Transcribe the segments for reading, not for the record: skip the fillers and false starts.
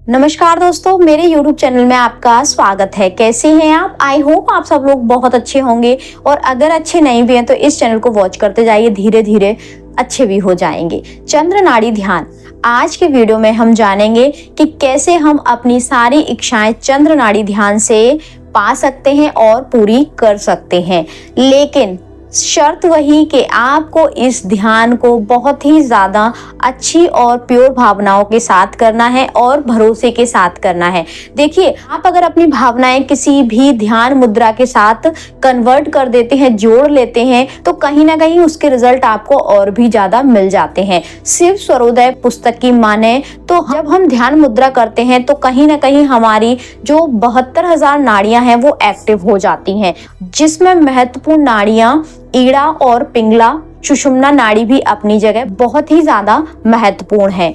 नमस्कार दोस्तों, मेरे YouTube चैनल में आपका स्वागत है। कैसे हैं आप? आई होप आप सब लोग बहुत अच्छे होंगे और अगर अच्छे नहीं भी हैं तो इस चैनल को वॉच करते जाइए, धीरे धीरे अच्छे भी हो जाएंगे। चंद्र नाड़ी ध्यान, आज के वीडियो में हम जानेंगे कि कैसे हम अपनी सारी इच्छाएं चंद्र नाड़ी ध्यान से पा सकते हैं और पूरी कर सकते हैं। लेकिन शर्त वही कि आपको इस ध्यान को बहुत ही ज़्यादा अच्छी और प्योर भावनाओं के साथ करना है और भरोसे के साथ करना है। देखिए, आप अगर अपनी भावनाएं किसी भी ध्यान मुद्रा के साथ कन्वर्ट कर देते हैं, जोड़ लेते हैं, तो कहीं ना कहीं उसके रिजल्ट आपको और भी ज़्यादा मिल जाते हैं। शिव स्वरोदय पुस्तक की माने तो जब हम ध्यान मुद्रा करते हैं तो कहीं ना कहीं हमारी जो 72,000 नाड़ियां हैं वो एक्टिव हो जाती हैं, जिसमें महत्वपूर्ण नाड़ियां ईड़ा और पिंगला सुषुम्ना नाड़ी भी अपनी जगह बहुत ही ज्यादा महत्वपूर्ण है।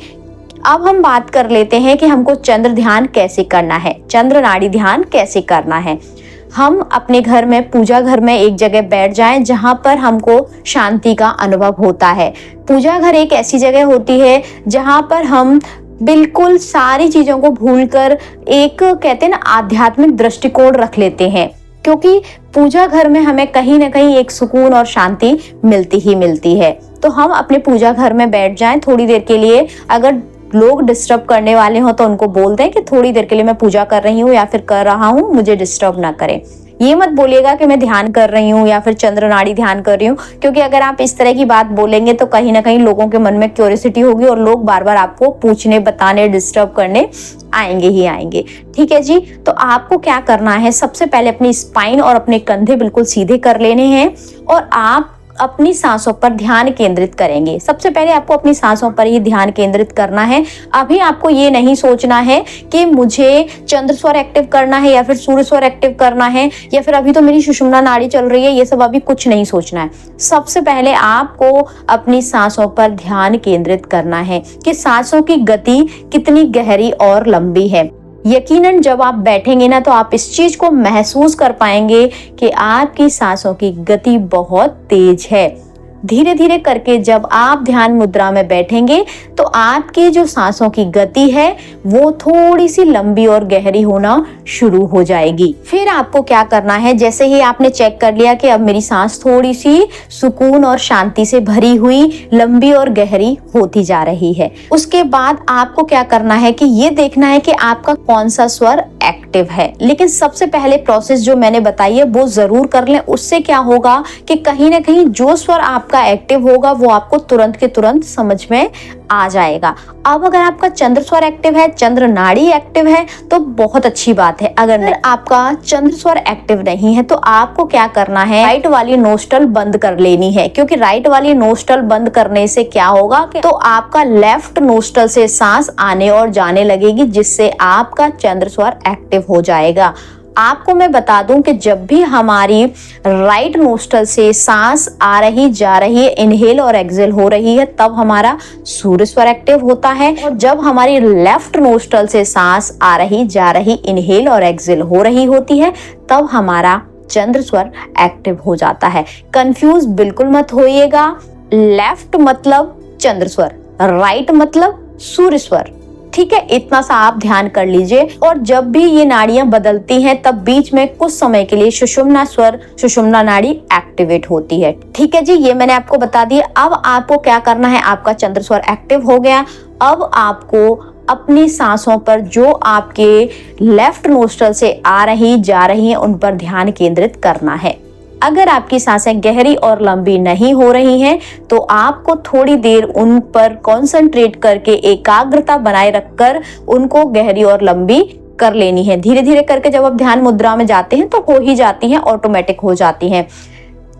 अब हम बात कर लेते हैं कि हमको चंद्र ध्यान कैसे करना है, चंद्र नाड़ी ध्यान कैसे करना है। हम अपने घर में, पूजा घर में एक जगह बैठ जाएं जहां पर हमको शांति का अनुभव होता है। पूजा घर एक ऐसी जगह होती है जहां पर हम बिल्कुल सारी चीजों को भूलकर एक, कहते हैं ना, आध्यात्मिक दृष्टिकोण रख लेते हैं, क्योंकि पूजा घर में हमें कहीं ना कहीं एक सुकून और शांति मिलती ही मिलती है। तो हम अपने पूजा घर में बैठ जाएं थोड़ी देर के लिए। अगर लोग डिस्टर्ब करने वाले हो तो उनको बोल दें कि थोड़ी देर के लिए मैं पूजा कर रही हूँ या फिर कर रहा हूँ, मुझे डिस्टर्ब ना करें। ये मत बोलिएगा कि मैं ध्यान कर रही हूँ या फिर चंद्र नाड़ी ध्यान कर रही हूँ, क्योंकि अगर आप इस तरह की बात बोलेंगे तो कहीं ना कहीं लोगों के मन में क्यूरियोसिटी होगी और लोग बार बार आपको पूछने, बताने, डिस्टर्ब करने आएंगे ही आएंगे। ठीक है जी, तो आपको क्या करना है, सबसे पहले अपनी स्पाइन और अपने कंधे बिल्कुल सीधे कर लेने हैं और आप अपनी सांसों पर ध्यान केंद्रित करेंगे। सबसे पहले आपको अपनी सांसों पर ही ध्यान केंद्रित करना है। अभी आपको ये नहीं सोचना है कि मुझे चंद्र स्वर एक्टिव करना है या फिर सूर्य स्वर एक्टिव करना है या फिर अभी तो मेरी सुषुम्ना नाड़ी चल रही है, ये सब अभी कुछ नहीं सोचना है। सबसे पहले आपको अपनी सांसों पर ध्यान केंद्रित करना है कि सांसों की गति कितनी गहरी और लंबी है। यकीनन जब आप बैठेंगे ना तो आप इस चीज को महसूस कर पाएंगे कि आपकी सांसों की गति बहुत तेज है। धीरे धीरे करके जब आप ध्यान मुद्रा में बैठेंगे तो आपकी जो सांसों की गति है वो थोड़ी सी लंबी और गहरी होना शुरू हो जाएगी। फिर आपको क्या करना है, जैसे ही आपने चेक कर लिया कि अब मेरी सांस थोड़ी सी सुकून और शांति से भरी हुई, लंबी और गहरी होती जा रही है, उसके बाद आपको क्या करना है कि ये देखना है कि आपका कौन सा स्वर एक्टिव है। लेकिन सबसे पहले प्रोसेस जो मैंने बताई है वो जरूर कर लें। उससे क्या होगा कि कहीं ना कहीं जो स्वर आपका एक्टिव होगा वो आपको तुरंत के तुरंत समझ में आ जाएगा। अब अगर आपका चंद्र स्वर एक्टिव है, चंद्र नाड़ी एक्टिव है तो बहुत अच्छी बात है। अगर आपका चंद्र स्वर एक्टिव नहीं है तो आपको क्या करना है, राइट वाली नोस्ट्रल बंद कर लेनी है, क्योंकि राइट वाली नोस्ट्रल बंद करने से क्या होगा कि तो आपका लेफ्ट नोस्ट्रल से सांस आने और जाने लगेगी, जिससे आपका चंद्र स्वर एक्टिव हो जाएगा। आपको मैं बता दूं कि जब भी हमारी राइट नोस्ट्रल से सांस आ रही जा रही है, इनहेल और एक्सहेल हो रही है, तब हमारा सूर्य स्वर एक्टिव होता है। और जब हमारी लेफ्ट नोस्ट्रल से सांस आ रही जा रही, इनहेल और एक्सहेल हो रही होती है, तब हमारा चंद्र स्वर एक्टिव हो जाता है। कंफ्यूज बिल्कुल मत होइएगा। लेफ्ट मतलब चंद्र स्वर, राइट मतलब सूर्य स्वर। ठीक है, इतना सा आप ध्यान कर लीजिए। और जब भी ये नाड़ियां बदलती हैं तब बीच में कुछ समय के लिए सुषुम्ना स्वर, सुषुम्ना नाड़ी एक्टिवेट होती है। ठीक है जी, ये मैंने आपको बता दिया। अब आपको क्या करना है, आपका चंद्र स्वर एक्टिव हो गया। अब आपको अपनी सांसों पर जो आपके लेफ्ट नोस्ट्रल से आ रही जा रही हैं उन पर ध्यान केंद्रित करना है। अगर आपकी सांसें गहरी और लंबी नहीं हो रही हैं तो आपको थोड़ी देर उन पर कंसंट्रेट करके एकाग्रता बनाए रखकर उनको गहरी और लंबी कर लेनी है। धीरे धीरे करके जब आप ध्यान मुद्रा में जाते हैं तो हो ही जाती हैं, ऑटोमेटिक हो जाती हैं।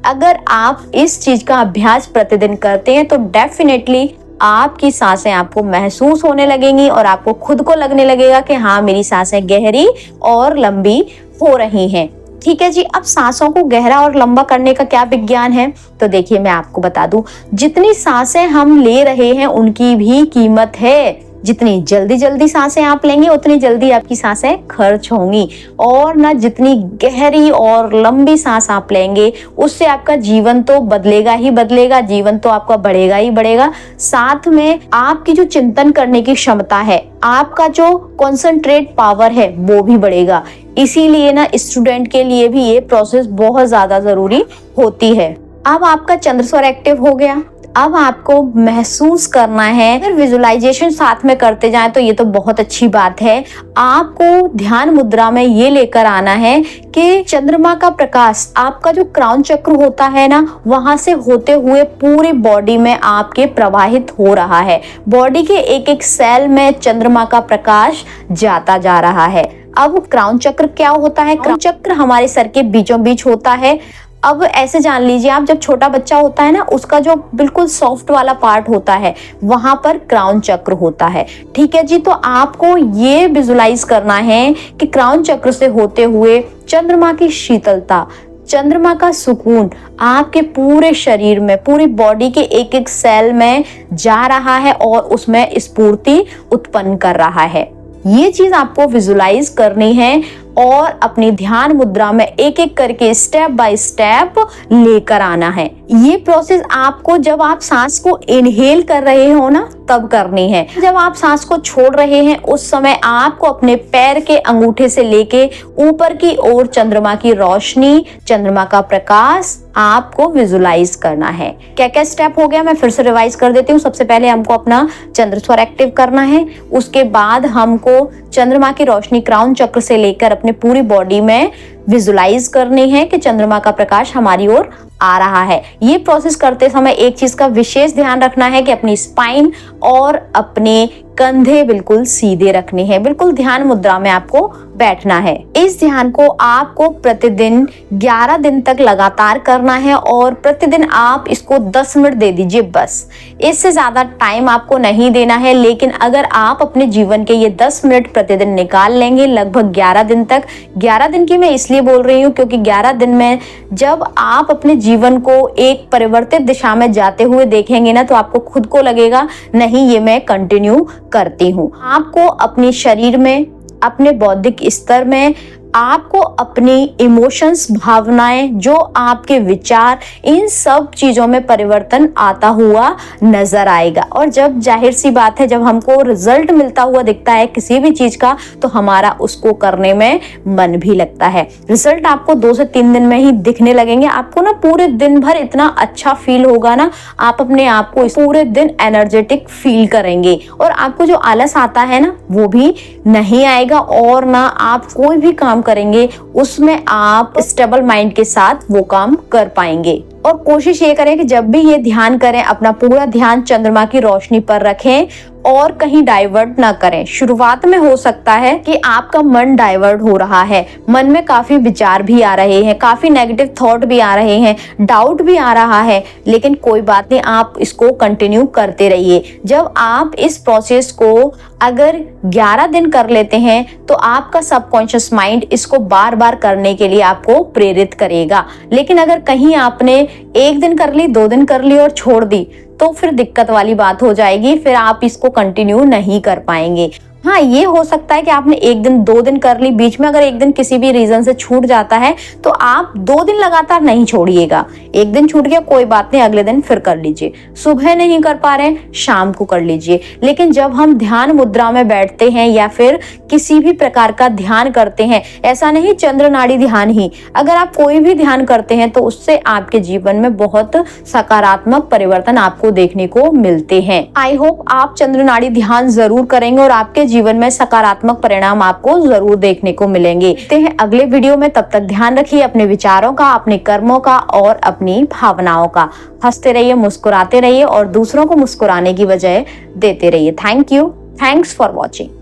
अगर आप इस चीज का अभ्यास प्रतिदिन करते हैं तो डेफिनेटली आपकी सांसें आपको महसूस होने लगेंगी और आपको खुद को लगने लगेगा कि हाँ, मेरी सांसें गहरी और लंबी हो रही हैं। ठीक है जी, अब सांसों को गहरा और लंबा करने का क्या विज्ञान है, तो देखिए मैं आपको बता दूं, जितनी सांसें हम ले रहे हैं उनकी भी कीमत है। जितनी जल्दी जल्दी सांसें आप लेंगे उतनी जल्दी आपकी सांसें खर्च होंगी, और ना जितनी गहरी और लंबी सांस आप लेंगे उससे आपका जीवन तो बदलेगा ही बदलेगा, जीवन तो आपका बढ़ेगा ही बढ़ेगा, साथ में आपकी जो चिंतन करने की क्षमता है, आपका जो कॉन्सेंट्रेट पावर है वो भी बढ़ेगा। इसीलिए ना स्टूडेंट के लिए भी ये प्रोसेस बहुत ज्यादा जरूरी होती है। अब आपका चंद्र स्वर एक्टिव हो गया, अब आपको महसूस करना है। अगर विजुअलाइजेशन साथ में करते जाएं तो ये तो बहुत अच्छी बात है। आपको ध्यान मुद्रा में ये लेकर आना है कि चंद्रमा का प्रकाश आपका जो क्राउन चक्र होता है ना, वहां से होते हुए पूरी बॉडी में आपके प्रवाहित हो रहा है। बॉडी के एक एक सेल में चंद्रमा का प्रकाश जाता जा रहा है। अब क्राउन चक्र क्या होता है? क्राउन चक्र हमारे सर के बीचों बीच होता है। अब ऐसे जान लीजिए आप, जब छोटा बच्चा होता है ना, उसका जो बिल्कुल सॉफ्ट वाला पार्ट होता है वहां पर क्राउन चक्र होता है। ठीक है जी, तो आपको ये विजुलाइज करना है कि क्राउन चक्र से होते हुए चंद्रमा की शीतलता, चंद्रमा का सुकून आपके पूरे शरीर में, पूरी बॉडी के एक एक सेल में जा रहा है और उसमें स्फूर्ति उत्पन्न कर रहा है। ये चीज आपको विजुलाइज करनी है और अपनी ध्यान मुद्रा में एक एक करके स्टेप बाय स्टेप लेकर आना है। ये प्रोसेस आपको जब आप सांस को इनहेल कर रहे हो ना तब करनी है। जब आप सांस को छोड़ रहे हैं उस समय आपको अपने पैर के अंगूठे से लेके ऊपर की ओर चंद्रमा की रोशनी, चंद्रमा का प्रकाश आपको विजुलाइज करना है। क्या क्या स्टेप हो गया मैं फिर से रिवाइज कर देती हूँ। सबसे पहले हमको अपना चंद्र स्वर एक्टिव करना है, उसके बाद हमको चंद्रमा की रोशनी क्राउन चक्र से लेकर अपने पूरी बॉडी में विजुलाइज करनी है कि चंद्रमा का प्रकाश हमारी ओर आ रहा है। ये प्रोसेस करते समय एक चीज का विशेष ध्यान रखना है कि अपनी स्पाइन और अपने कंधे बिल्कुल सीधे रखने हैं। बिल्कुल ध्यान मुद्रा में आपको बैठना है। इस ध्यान को आपको प्रतिदिन 11 दिन तक लगातार करना है और प्रतिदिन आप इसको 10 मिनट दे दीजिए बस। इससे ज्यादा टाइम आपको नहीं देना है, लेकिन अगर आप अपने जीवन के ये 10 मिनट प्रतिदिन निकाल लेंगे लगभग 11 दिन तक। 11 दिन की मैं इसलिए बोल रही हूँ क्योंकि 11 दिन में जब आप अपने जीवन को एक परिवर्तित दिशा में जाते हुए देखेंगे ना, तो आपको खुद को लगेगा नहीं ये मैं कंटिन्यू करती हूँ। आपको अपने शरीर में, अपने बौद्धिक स्तर में, आपको अपनी इमोशंस, भावनाएं, जो आपके विचार, इन सब चीजों में परिवर्तन आता हुआ नजर आएगा। और जब जाहिर सी बात है, जब हमको रिजल्ट मिलता हुआ दिखता है किसी भी चीज का, तो हमारा उसको करने में मन भी लगता है। रिजल्ट आपको 2 से 3 दिन में ही दिखने लगेंगे। आपको ना पूरे दिन भर इतना अच्छा फील होगा ना, आप अपने आप को पूरे दिन एनर्जेटिक फील करेंगे और आपको जो आलस आता है ना वो भी नहीं आएगा, और ना आप कोई भी काम करेंगे उसमें आप स्टेबल माइंड के साथ वो काम कर पाएंगे। और कोशिश ये करें कि जब भी ये ध्यान करें अपना पूरा ध्यान चंद्रमा की रोशनी पर रखें और कहीं डाइवर्ट ना करें। शुरुआत में हो सकता है कि आपका मन डाइवर्ट हो रहा है, मन में काफी विचार भी आ रहे हैं, काफी नेगेटिव थॉट भी आ रहे हैं, डाउट भी आ रहा है, लेकिन कोई बात नहीं, आप इसको कंटिन्यू करते रहिए। जब आप इस प्रोसेस को अगर 11 दिन कर लेते हैं तो आपका सबकॉन्शियस माइंड इसको बार बार करने के लिए आपको प्रेरित करेगा। लेकिन अगर कहीं आपने 1 दिन कर ली, 2 दिन कर ली और छोड़ दी, तो फिर दिक्कत वाली बात हो जाएगी, फिर आप इसको कंटिन्यू नहीं कर पाएंगे। हाँ, ये हो सकता है कि आपने 1 दिन 2 दिन कर ली, बीच में अगर 1 दिन किसी भी रीजन से छूट जाता है तो आप 2 दिन लगातार नहीं छोड़िएगा। 1 दिन छूट गया कोई बात नहीं, अगले दिन फिर कर लीजिए। सुबह नहीं कर पा रहे शाम को कर लीजिए। लेकिन जब हम ध्यान मुद्रा में बैठते हैं या फिर किसी भी प्रकार का ध्यान करते हैं, ऐसा नहीं चंद्र नाड़ी ध्यान ही, अगर आप कोई भी ध्यान करते हैं तो उससे आपके जीवन में बहुत सकारात्मक परिवर्तन आपको देखने को मिलते हैं। आई होप आप चंद्र नाड़ी ध्यान जरूर करेंगे और आपके जीवन में सकारात्मक परिणाम आपको जरूर देखने को मिलेंगे। देखते हैं अगले वीडियो में, तब तक ध्यान रखिए अपने विचारों का, अपने कर्मों का और अपनी भावनाओं का। हंसते रहिए, मुस्कुराते रहिए और दूसरों को मुस्कुराने की वजह देते रहिए। Thank you, thanks for watching.